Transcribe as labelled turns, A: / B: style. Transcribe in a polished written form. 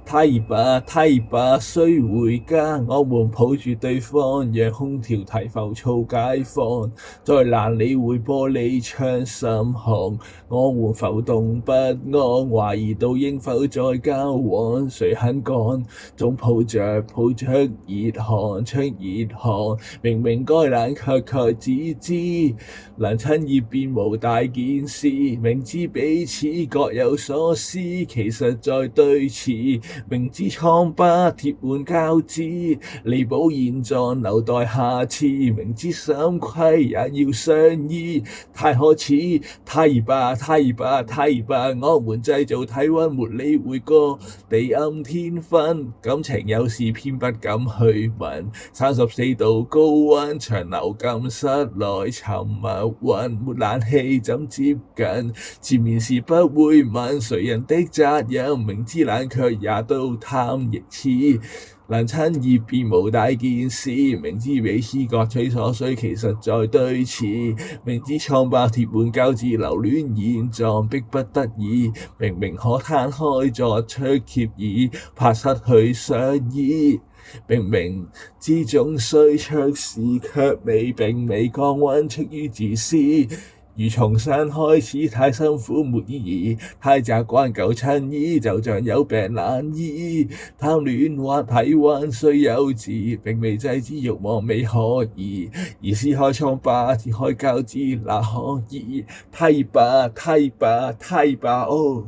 A: 太熱吧，太熱吧，需回家。我們抱住對方，讓空調提浮躁解放。再難理會玻璃窗心寒，我們浮動不安，懷疑到應否再交往。誰肯講？總抱着熱汗，出熱汗。明明該冷卻只知能親熱便無大件事。明知彼此各有所思，其實在對峙。明知瘡疤貼滿膠紙，彌補現狀留待下次。明知心虧也要相依，太可恥。太熱吧，太熱吧，太熱吧，我們製造體溫，沒理會個地暗天昏。感情有事偏不敢去問，34度高溫，長流禁室內沉默混，沒冷氣怎接近？纏綿時不會問誰人的責任，明知冷卻也都貪亦痴。能親熱便無大件事，明知彼此各取所需，其實在對峙。明知瘡疤貼滿膠紙，留戀現狀，迫不得已。明明可攤開作出協議，怕失去相依。明明知總須出事，卻並未降溫，出於自私。如重新開始，太辛苦沒意義，太習慣舊襯衣，就像有病難醫。貪戀或體溫雖幼稚，並未制止慾望未可疑，而撕開瘡疤，揭開膠紙那可以。太熱吧，太熱吧，太熱吧，哦！